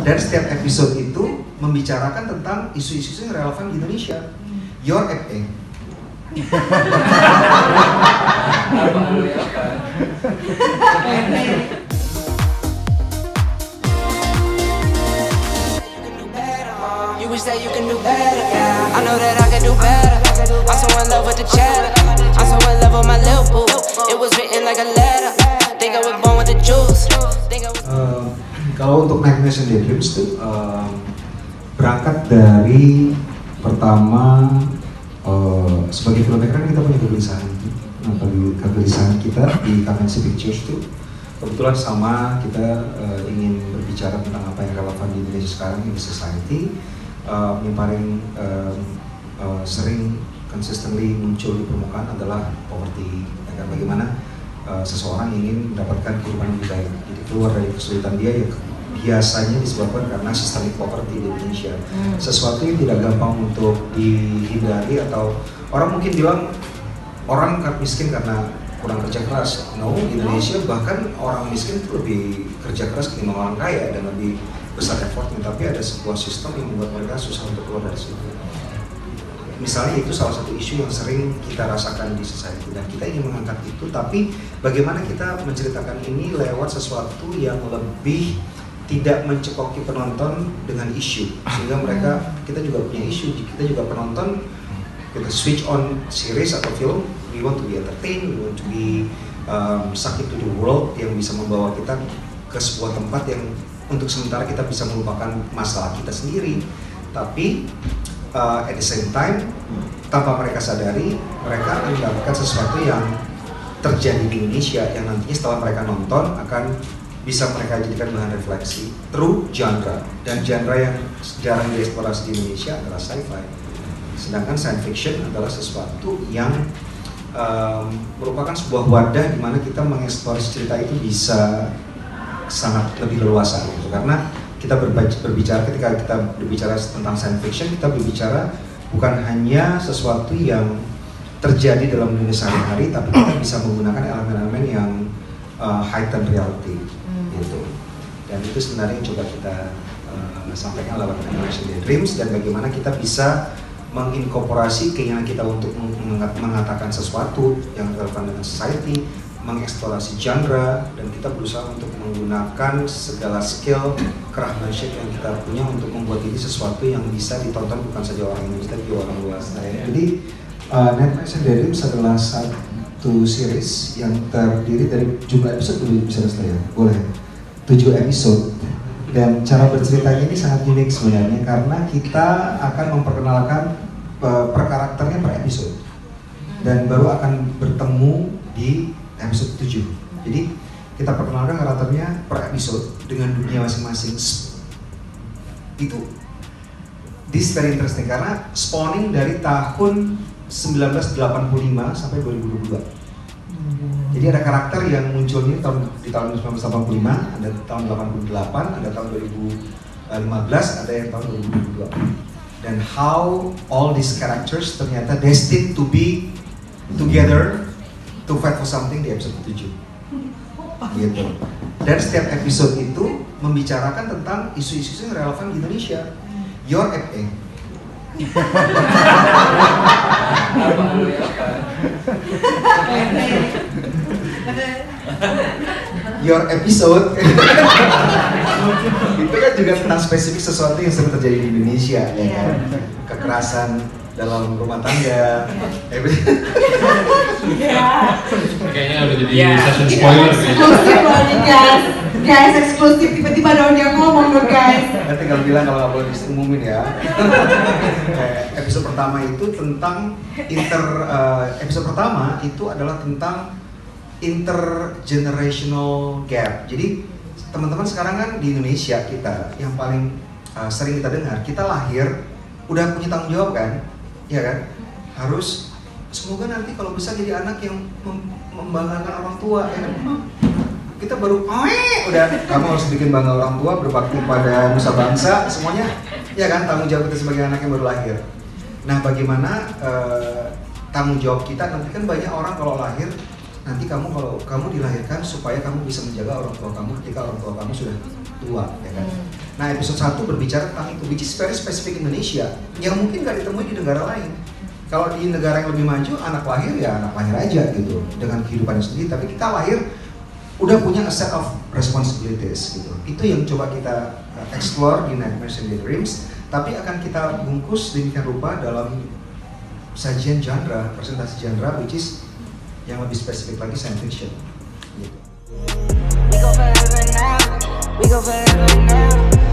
Dan setiap episode itu membicarakan tentang isu-isu yang relevan di Indonesia. Your You wish that you can do better. I know that I can do better. I'm so in love with the cheddar. I'm so in love with my little boo. It was written like a letter. Think I was born with the juice. Kalau untuk Night Nation Daydreams tuh berangkat dari pertama sebagai filmmaker kita punya kegelisahan itu. Nah, kegelisahan kita di Kavensi Pictures tuh kebetulan sama kita ingin berbicara tentang apa yang relevan di Indonesia sekarang di society. Yang paling sering consistently muncul di permukaan adalah poverty. Dan bagaimana seseorang ingin mendapatkan kehidupan lebih baik, jadi keluar dari kesulitan dia yang biasanya disebabkan karena systemic poverty di Indonesia. Sesuatu yang tidak gampang untuk dihindari, atau orang mungkin bilang orang miskin karena kurang kerja keras. No, di Indonesia bahkan orang miskin itu lebih kerja keras ketimbang orang kaya dan lebih besar effortnya, tapi ada sebuah sistem yang membuat mereka susah untuk keluar dari situ. Misalnya itu salah satu isu yang sering kita rasakan di society dan kita ingin mengangkat itu, tapi bagaimana kita menceritakan ini lewat sesuatu yang lebih tidak mencekoki penonton dengan isu, sehingga kita juga punya isu, kita juga penonton, kita switch on series atau film, we want to be entertained, we want to be sucked into the world yang bisa membawa kita ke sebuah tempat yang untuk sementara kita bisa melupakan masalah kita sendiri, tapi at the same time tanpa mereka sadari mereka akan mendapatkan sesuatu yang terjadi di Indonesia yang nantinya setelah mereka nonton akan bisa mereka jadikan bahan refleksi through genre, dan genre yang jarang dieksplorasi di Indonesia adalah sci-fi, sedangkan science fiction adalah sesuatu yang merupakan sebuah wadah di mana kita mengeksplorasi cerita itu bisa sangat lebih leluasa gitu. Karena kita berbicara ketika kita berbicara tentang science fiction, kita berbicara bukan hanya sesuatu yang terjadi dalam dunia sehari-hari, tapi kita bisa menggunakan elemen-elemen yang heightened reality gitu. Dan itu sebenarnya yang coba kita sampaikan lewat Night Nation Daydreams, dan bagaimana kita bisa menginkorporasi keinginan kita untuk mengatakan sesuatu yang relevan dengan society, mengeksplorasi genre, dan kita berusaha untuk menggunakan segala skill craftsmanship yang kita punya untuk membuat ini sesuatu yang bisa ditonton bukan saja orang Indonesia tapi orang luas. Jadi Night Nation Daydreams adalah satu series yang terdiri dari jumlah episode bisa saya boleh 7 episode, dan cara berceritanya ini sangat unik sebenarnya karena kita akan memperkenalkan per karakternya per episode dan baru akan bertemu di episode 7. Jadi kita perkenalkan karakternya per episode dengan dunia masing-masing. Itu this very interesting karena spawning dari tahun 1985 sampai 2022. Jadi ada karakter yang munculnya di tahun 1985, ada tahun 88, ada tahun 2015, ada yang tahun 2022. Dan how all these characters ternyata destined to be together to fight for something di episode 7 gitu. Dan setiap episode itu membicarakan tentang isu-isu yang relevan di Indonesia. Your Your episode itu kan juga tentang spesifik sesuatu yang sering terjadi di Indonesia, ya kan? Kekerasan dalam rumah tangga. Kayaknya udah jadi session spoiler eksklusif loh nih guys, eksklusif, tiba-tiba ada orang yang ngomong dong guys. Nanti kalau bilang kalau nggak boleh diumumin ya. Episode pertama itu tentang episode pertama itu adalah tentang intergenerational gap. Jadi teman-teman sekarang kan di Indonesia kita yang paling sering kita dengar, kita lahir udah punya tanggung jawab kan, ya kan? Harus semoga nanti kalau bisa jadi anak yang membanggakan orang tua, ya kan? Kita baru, udah kamu harus bikin bangga orang tua, berbakti pada nusa bangsa, semuanya, ya kan? Tanggung jawab kita sebagai anak yang baru lahir. Nah, bagaimana tanggung jawab kita? Nanti kan banyak orang kalau lahir, nanti kalau kamu dilahirkan supaya kamu bisa menjaga orang tua kamu ketika orang tua kamu sudah tua, ya kan. Nah episode 1 berbicara tentang itu, which is very spesifik Indonesia, yang mungkin nggak ditemui di negara lain. Kalau di negara yang lebih maju, anak lahir ya anak lahir aja gitu, dengan kehidupannya sendiri. Tapi kita lahir udah punya a set of responsibilities gitu. Itu yang coba kita explore di Nightmares and Daydreams. Tapi akan kita bungkus demikian rupa dalam sajian genre, presentasi genre, which is yang lebih spesifik lagi science fiction. Gitu. We go forever now. We go forever now.